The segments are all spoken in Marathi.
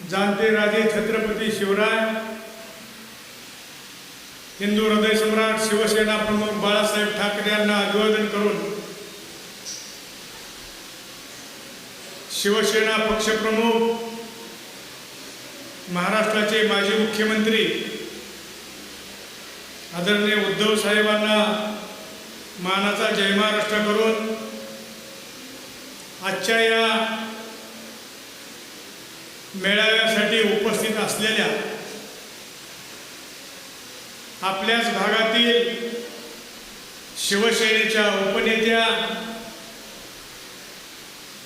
जाणते राजे छत्रपती शिवराय, हिंदू हृदय सम्राट शिवसेना प्रमुख बाळासाहेब ठाकरे यांना अभिवादन करून शिवसेना पक्षप्रमुख, महाराष्ट्राचे माजी मुख्यमंत्री आदरणीय उद्धव साहेबांना मानाचा जय महाराष्ट्र करून आजच्या या मेळाव्यासाठी उपस्थित असलेल्या आपल्याच भागातील शिवसेनेच्या उपनेत्या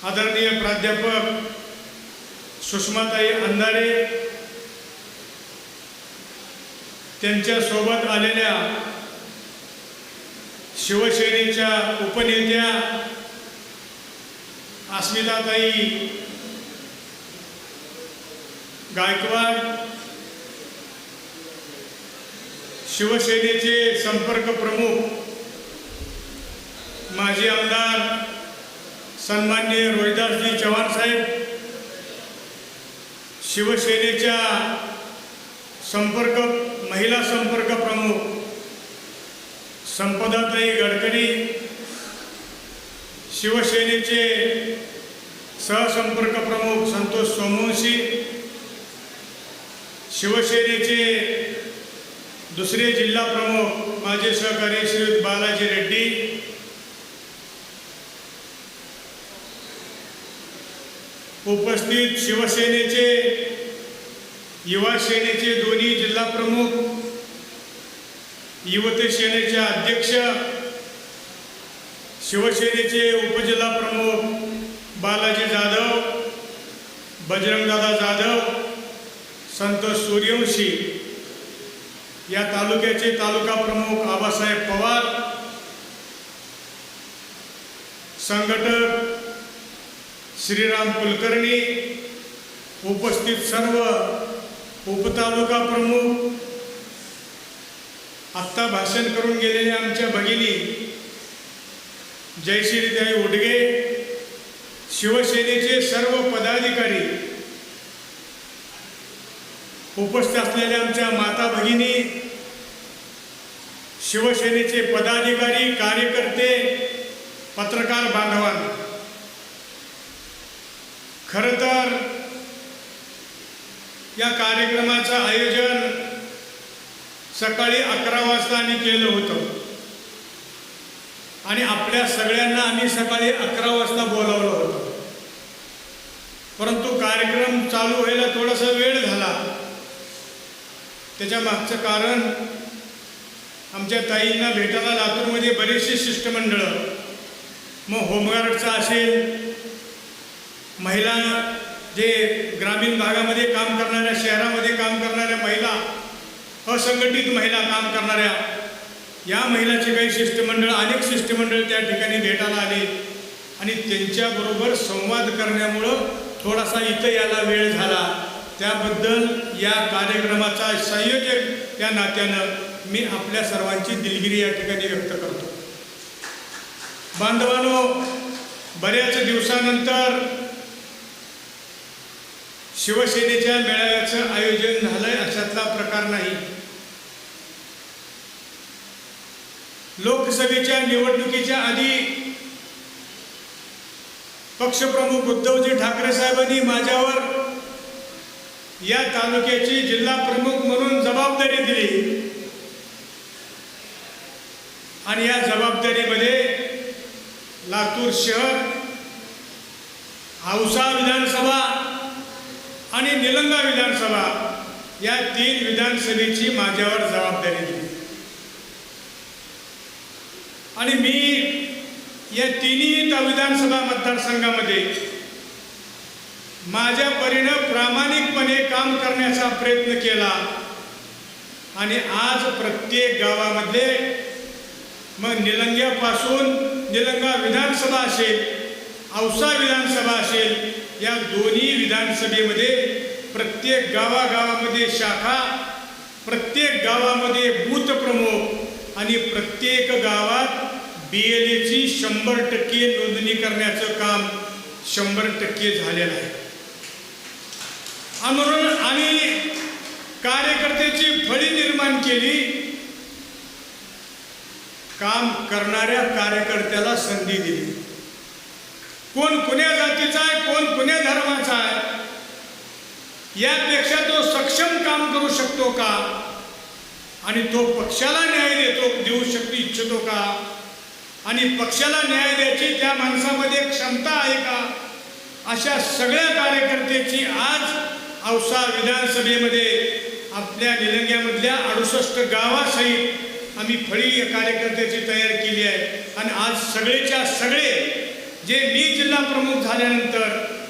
आदरणीय प्राध्यापक सुषमाताई अंधारे, त्यांच्या सोबत आलेल्या शिवसेनेच्या उपनेत्या अस्मिताताई गायकवाड, शिवसेनेचे संपर्क प्रमुख माजी आमदार सन्माननीय रोहिदासजी चव्हाण साहेब, शिवसेनेच्या महिला संपर्क प्रमुख संपदाताई गडकरी, शिवसेनेचे सहसंपर्क प्रमुख संतोष सोमवंशी, शिवसेनेचे दुसरे जिल्हा प्रमुख माझे सहकारी श्री बालाजी रेड्डी, उपस्थित शिवसेनेचे युवा सेनेचे दोन्ही जिल्हा प्रमुख, युवती सेनेचे अध्यक्ष, शिवसेनेचे उपजिल्हा प्रमुख बालाजी जाधव, बजरंगदादा जाधव, संतोष सूर्यवंशी, या तालुक्याचे तालुका प्रमुख आबासाहेब पवार, संघटक श्रीराम कुलकर्णी, उपस्थित सर्व उपतालुका प्रमुख, आत्ता भाषण करून गेलेल्या आमच्या भगिनी जयश्रीताई उडगे, शिवसेनेचे सर्व पदाधिकारी, उपस्थित असलेल्या आमच्या माता भगिनी, शिवसेनेचे पदाधिकारी, कार्यकर्ते, पत्रकार बांधवांनो, खरं तर या कार्यक्रमाचं आयोजन सकाळी 11 वाजता आम्ही केलं होतं आणि आपल्या सगळ्यांना आम्ही सकाळी 11 वाजता बोलावलं होतं, परंतु कार्यक्रम चालू व्हायला थोडासा वेळ झाला. त्याच्या मागचं कारण आमच्या ताईंना भेटायला लातूरमध्ये बरेचसे शिष्टमंडळ, मग होमगार्डचा असेल, महिला जे ग्रामीण भागामध्ये काम करणाऱ्या, शहरामध्ये काम करणाऱ्या महिला, असंघटित महिला काम करणाऱ्या या महिलाचे काही शिष्टमंडळ, अनेक शिष्टमंडळ त्या ठिकाणी भेटायला आले आणि त्यांच्याबरोबर संवाद करण्यामुळं थोडासा इथं यायला वेळ झाला. त्याबद्दल या कार्यक्रमाचा संयोजक या नात्यानं मी आपल्या सर्वांची दिलगिरी या ठिकाणी व्यक्त करतो. बांधवांनो, बऱ्याच दिवसानंतर शिवसेनेच्या मेळाव्याचं आयोजन झालंय अशातला प्रकार नाही. लोकसभेच्या निवडणुकीच्या आधी पक्षप्रमुख उद्धवजी ठाकरे साहेबांनी माझ्यावर या तालुक्याची जिल्हा प्रमुख म्हणून जबाबदारी दिली आणि या जबाबदारीमध्ये लातूर शहर, औसा विधानसभा आणि निलंगा विधानसभा या 3 विधानसभेची माझ्यावर जबाबदारी दिली आणि मी या तिन्ही विधानसभा मतदारसंघामध्ये माझ्या परीनं प्रामाणिकपणे काम करण्याचा प्रयत्न केला आणि आज प्रत्येक गावामध्ये, मग निलंग्यापासून निलंगा विधानसभा असेल, औसा विधानसभा असेल, या दोन्ही विधानसभेमध्ये प्रत्येक गावागावामध्ये शाखा, प्रत्येक गावामध्ये बूथ प्रमुख आणि प्रत्येक गावात BLAची 100% नोंदणी करण्याचं काम 100% झालेलं आहे. आणि कार्यकर्त्याची फळी निर्माण केली. काम करणाऱ्या कार्यकर्त्याला संधी दिली. कोण कुण्या जातीचा आहे, कोण कुण्या धर्माचा आहे, यापेक्षा तो सक्षम काम करू शकतो का आणि तो पक्षाला न्याय देऊ इच्छितो का आणि पक्षाला न्याय द्यायची त्या माणसामध्ये क्षमता आहे का, अशा सगळ्या कार्यकर्त्याची आज औसा विधानसभेमध्ये आपल्या निलंग्यामधल्या 68 गावासहित आम्ही फळी कार्यकर्त्याची तयार केली आहे. आणि आज सगळेच्या सगळे जे मी जिल्हा प्रमुख झाल्यानंतर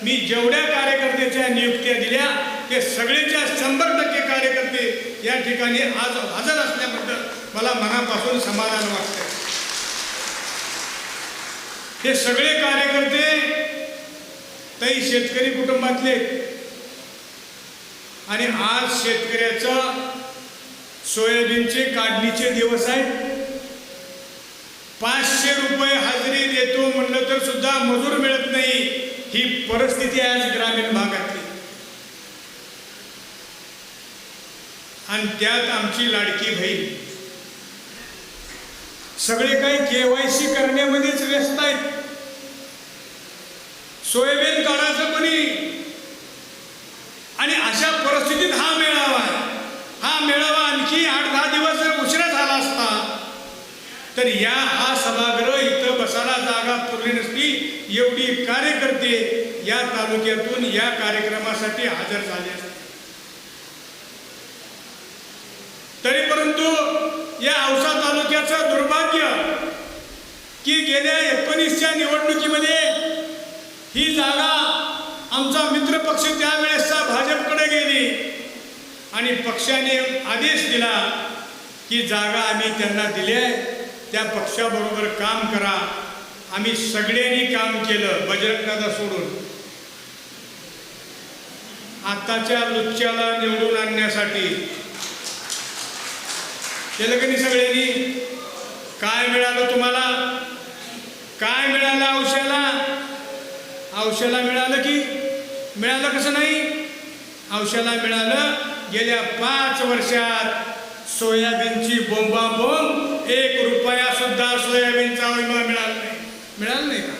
मी जेवढ्या कार्यकर्त्याच्या नियुक्त्या दिल्या ते सगळेच्या 100% कार्यकर्ते या ठिकाणी आज हजर असल्याबद्दल मला मनापासून समाधान वाटतं. हे सगळे कार्यकर्ते ताई शेतकरी कुटुंबातले आणि आज शेतकऱ्याचं सोयाबीनचे काढणीचे दिवस आहेत. 500 रुपये हजेरी देतो म्हणलं तर सुद्धा मजूर मिळत नाही, ही परिस्थिती आहे आज ग्रामीण भागातली. आणि त्यात आमची लाडकी बहीण सगळे काही KYC करण्यामध्येच व्यस्त आहेत. सोयाबीन काढायचं कोणी आणि अशा परिस्थितीत हा मेळावा आणखी 8-10 दिवस जर उशिरा झाला असता तर हा सभागृह इथं बसायला जागा पुरली नसती. एवढी कार्यकर्ते या तालुक्यातून या कार्यक्रमासाठी हजर झाले असते. तरी परंतु या औसा तालुक्याचं दुर्भाग्य की गेल्या 19च्या निवडणुकीमध्ये ही जागा आमचा मित्रपक्ष त्यावेळेसचा भाजपकडे गेली आणि पक्षाने आदेश दिला की जागा आम्ही त्यांना दिली आहे, त्या पक्षाबरोबर काम करा. आम्ही सगळ्यांनी काम केलं बजरंगदादा सोडून. आताच्या लुच्च्याला निवडून आणण्यासाठी केलं की नाही सगळ्यांनी. काय मिळालं तुम्हाला, काय मिळालं औषधाला मिळालं की मिळालं कसं नाही, औषधाला मिळालं. गेल्या 5 वर्षात सोयाबीनची बोंबाबोंब 1 रुपया सुद्धा सोयाबीनचा विमा मिळाला नाही का?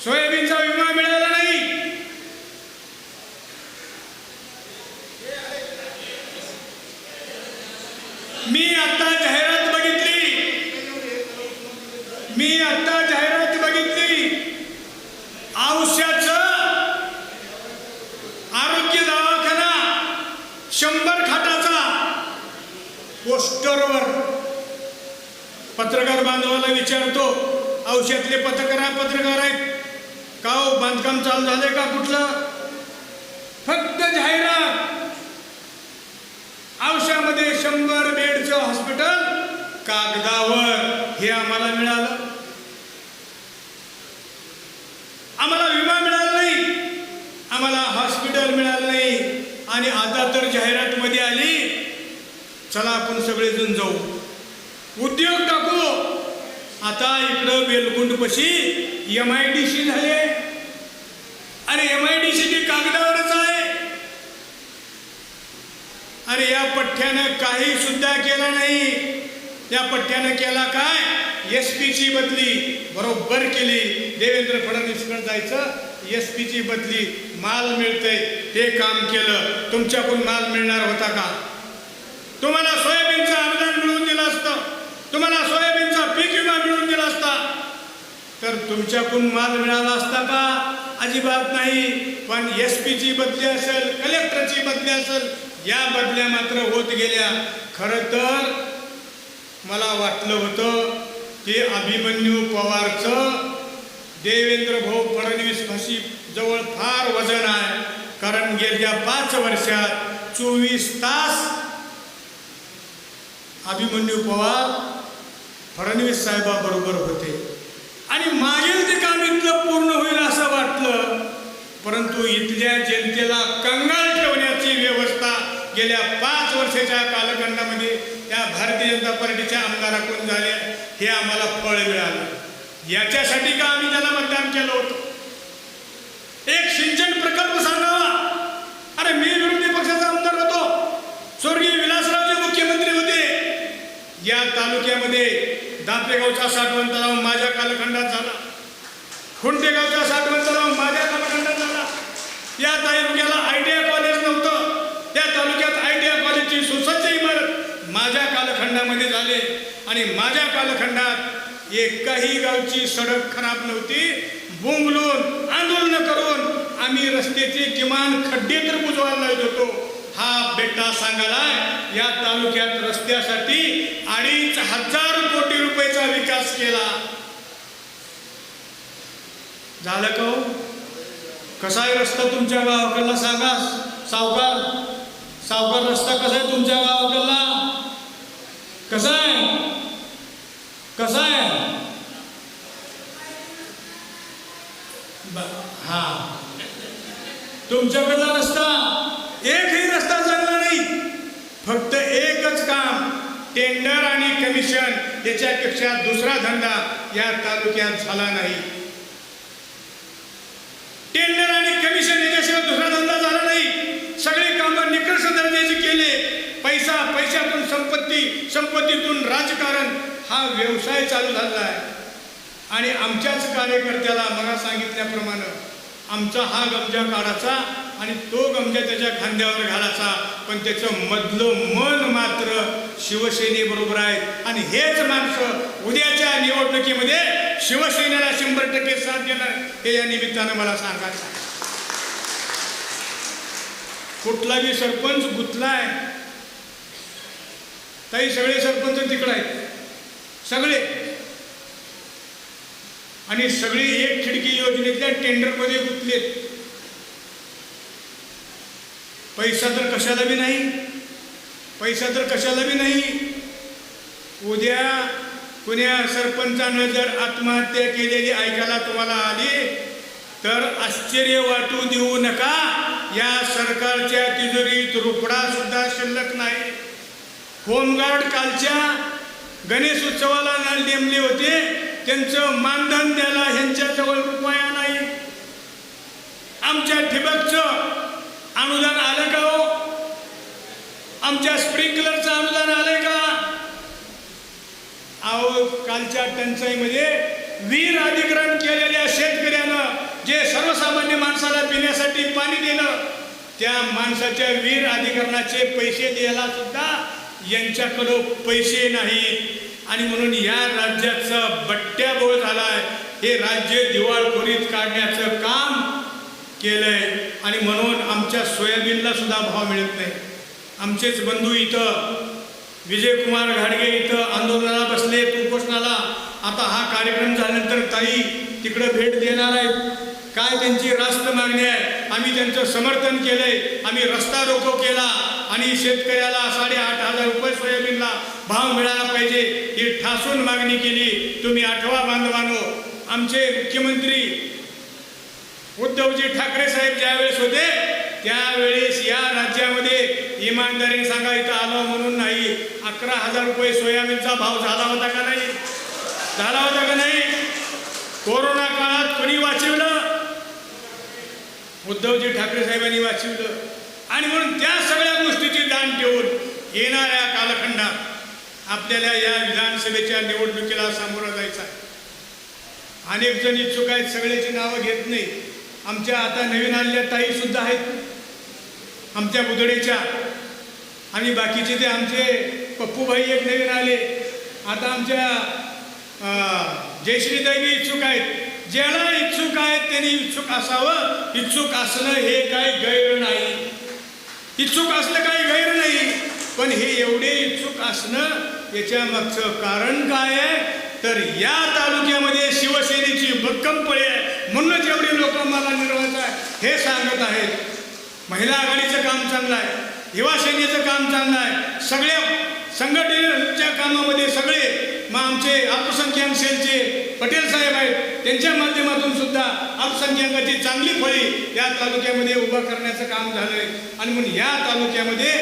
सोयाबीनचा विमा मिळाला नाही. मी आता जाहिरात बघितली औषधाचं आरोग्य दवाखाना 100 खाटाचा पोस्टरवर. पत्रकार बांधवाला विचारतो, औषधातले पत्रकार आहेत का हो, बांधकाम चालू झाले का कुठलं? फक्त जाहिरात. औषधामध्ये 100 बेडचं हॉस्पिटल कागदावर. हे आम्हाला मिळालं, आम्हाला विमा मिळाला नाही, आम्हाला हॉस्पिटल मिळालं नाही. आणि आता तर जाहिरात मध्ये आली, चला आपण सगळेजण जाऊ उद्योग टाकू. आता इकडं बेलकुंडपाशी MIDC झाले. अरे MIDC ते कागदावरच आहे. अरे या पठ्ठ्यानं काही सुद्धा केलं नाही. या पठ्ठ्यानं केला काय, SP ची बदली बरोबर केली. देवेंद्र फडणवीसकडे जायचं, SP ची बदली, माल मिळतंय ते काम केलं. तुमच्याकडून माल मिळणार होता का? तुम्हाला सोयाबीनचं अनुदान मिळवून दिलं असतं, तुम्हाला सोयाबीनचा पीक विमा मिळवून दिला असता तर तुमच्याकडून माल मिळाला असता का? अजिबात नाही. पण SP ची बदली असेल, कलेक्टरची बदली असेल, या बदल्या मात्र होत गेल्या. खरं तर मला वाटलं होतं की अभिमन्यू पवारचं देवेंद्र भाऊ फडणवीस फाशी जवळ फार वजन आहे. कारण गेल्या 5 वर्षात 24 तास अभिमन्यू पवार फडणवीस साहेबाबरोबर होते आणि मागील ते काम इथलं पूर्ण होईल असं वाटलं. परंतु इथल्या जनतेला कंगाल ठेवण्याची व्यवस्था गेल्या 5 वर्षाच्या कालखंडामध्ये त्या भारतीय जनता पार्टीच्या आमदाराकडून झाले, हे आम्हाला फळ मिळालं. याच्यासाठी का आम्ही त्याला मतदान केलं होतं? एक सिंचन प्रकल्प तालुक्यामध्ये दापेगावचा साठवण तलाव माझ्या कालखंडात झाला, खुंटेगावचा साठवण तलाव माझ्या कालखंडात झाला. या तालुक्याला आयटीआय कॉलेज नव्हतं, त्या तालुक्यात आयटीआय कॉलेजची सुसज्ज इमारत माझ्या कालखंडामध्ये झाले. आणि माझ्या कालखंडात एकाही गावची सडक खराब नव्हती. बोंबलून आंदोलन करून आम्ही रस्त्याचे किमान खड्डे तर बुजवायला लावत होतो. हा बेटा सांगालाय या तालुक्यात रस्त्यासाठी 2,500 कोटी रुपयाचा विकास केला. झालं का हो? कसा आहे रस्ता तुमच्या गावाकडला सांगा सावकार. सावकार रस्ता कसा आहे तुमच्या गावाकडला? कसा आहे? कसा आहे? हा, तुमच्याकडला रस्ता एकही रस्ता चांगला नाही. फक्त एकच काम, टेंडर आणि कमिशन, याच्यापेक्षा दुसरा धंदा या तालुक्यात झाला नाही. टेंडर आणि कमिशन याच्याशिवाय दुसरा धंदा झाला नाही. सगळे कामं निकष दर्जाचे केले. पैशातून संपत्तीतून राजकारण हा व्यवसाय चालू झाला आहे. आणि आमच्याच कार्यकर्त्याला मला सांगितल्याप्रमाणे आमचा हा गमजा काढायचा आणि तो गमजा त्याच्या खांद्यावर घालायचा, पण त्याचं मधलं मन मात्र शिवसेनेबरोबर आहे. आणि हेच माणसं उद्याच्या निवडणुकीमध्ये शिवसेनेला 100% साथ देणार, हे या निमित्तानं मला सांगायचं. कुठलाही सरपंच गुंतलाय, ताई सगळे सरपंच तिकडे आहेत सगळे. आणि सगळे एक खिडकी योजनेतल्या टेंडरमध्ये गुंतलेत. पैसा तर कशाला बी नाही, पैसा तर कशाला बी नाही. उद्या कुण्या सरपंचानं जर आत्महत्या केलेली ऐकायला तुम्हाला आली तर आश्चर्य वाटू देऊ नका. या सरकारच्या तिजोरीत रुपडा सुद्धा शिल्लक नाही. होमगार्ड कालच्या गणेश उत्सवाला नेमले होते, त्यांचं मानधन द्यायला ह्यांच्याजवळ रुपया नाही. आमच्या ठिबकचं अनुदान आलं का हो? आमच्या स्प्रिंकलरचं अनुदान आलंय का? अहो, कालच्या टंचाईमध्ये विहीर अधिग्रहण केलेल्या शेतकऱ्यानं जे सर्वसामान्य माणसाला पिण्यासाठी पाणी दिलं, त्या माणसाच्या विहीर अधिग्रहणाचे पैसे द्यायला सुद्धा यांच्याकडं पैसे नाहीत. आणि म्हणून या राज्याचा बट्ट्याबोळ झालाय. हे राज्य दिवाळखोरीत काढण्याचं काम केलंय. आणि म्हणून आमच्या सोयाबीनला सुद्धा भाव मिळत नाही. आमचेच बंधू इथं विजयकुमार घाडगे इथं आंदोलनाला बसले, उपोषणाला. आता हा कार्यक्रम झाल्यानंतर ताई तिकडं भेट देणार आहेत. काय त्यांची रास्त मागणी आहे, आम्ही त्यांचं समर्थन केलंय. आम्ही रस्ता रोको केला आणि शेतकऱ्याला 8,500 रुपये सोयाबीनला भाव मिळाला पाहिजे ही ठासून मागणी केली. तुम्ही आठवा बांधवानो, आमचे मुख्यमंत्री उद्धवजी ठाकरे साहेब ज्यावेळेस होते त्यावेळेस या राज्यामध्ये इमानदारीने सांगा, इथं आलो म्हणून नाही, 11,000 रुपये सोयाबीनचा भाव झाला होता का नाही? झाला होता का नाही? कोरोना काळात कोणी वाचवलं? उद्धवजी ठाकरे साहेबांनी वाचवलं. आणि म्हणून त्या सगळ्या गोष्टीची जाण ठेवून येणाऱ्या कालखंडात आपल्याला या विधानसभेच्या निवडणुकीला सामोरं जायचं आहे. अनेक जण इच्छुक आहेत, सगळ्याची नावं घेत नाही. आमच्या आता नवीन आलेल्या ताई सुद्धा आहेत आमच्या बुदडेच्या, आणि बाकीचे ते आमचे पप्पूभाई एक नवीन आले. आता आमच्या जयश्रीताई इच्छुक आहेत. ज्याला इच्छुक आहेत त्यांनी इच्छुक असावं. इच्छुक असणं हे काही गैर नाही, इच्छुक असलं काही गैर नाही. पण हे एवढे इच्छुक असणं याच्या मागचं कारण काय आहे तर या तालुक्यामध्ये शिवसेनेची भक्कम पळी आहे, म्हणूनच एवढे लोक मला निर्वाहायचं आहे हे सांगत आहेत. महिला आघाडीचं काम चांगलं आहे, युवा सेनेचं काम चांगलं आहे. सगळ्या संघटनेच्या कामामध्ये सगळे मग आमचे अल्पसंख्याक सेलचे पटेल साहेब आहेत, त्यांच्या माध्यमातून सुद्धा अल्पसंख्याकाची चांगली फळी या तालुक्यामध्ये उभा करण्याचं काम झालंय. आणि म्हणून या तालुक्यामध्ये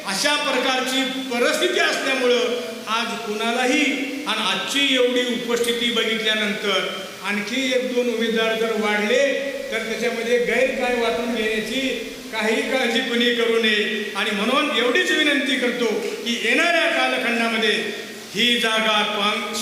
अशा प्रकारची परिस्थिती असल्यामुळं आज कुणालाही, आणि आजची एवढी उपस्थिती बघितल्यानंतर आणखी 1-2 उमेदवार जर वाढले तर त्याच्यामध्ये गैर काय वाटून घेण्याची काही काळजी कोणी करू नये. आणि म्हणून एवढीच विनंती करतो की येणाऱ्या कालखंडामध्ये ही जागा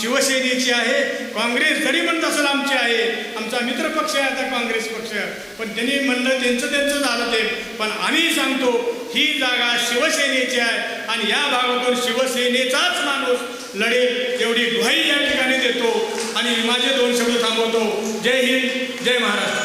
शिवसेनेची आहे. काँग्रेस जरी म्हणत असेल आमची आहे, आमचा मित्रपक्ष आहे आता काँग्रेस पक्ष, पण त्यांनी म्हणलं त्यांचं झालं ते, पण आम्ही सांगतो ही जागा शिवसेनेची आहे आणि या भागातून शिवसेनेचाच माणूस लढेल एवढी ग्वाही या ठिकाणी देतो आणि माझे 2 शब्द थांबवतो. जय हिंद, जय महाराष्ट्र.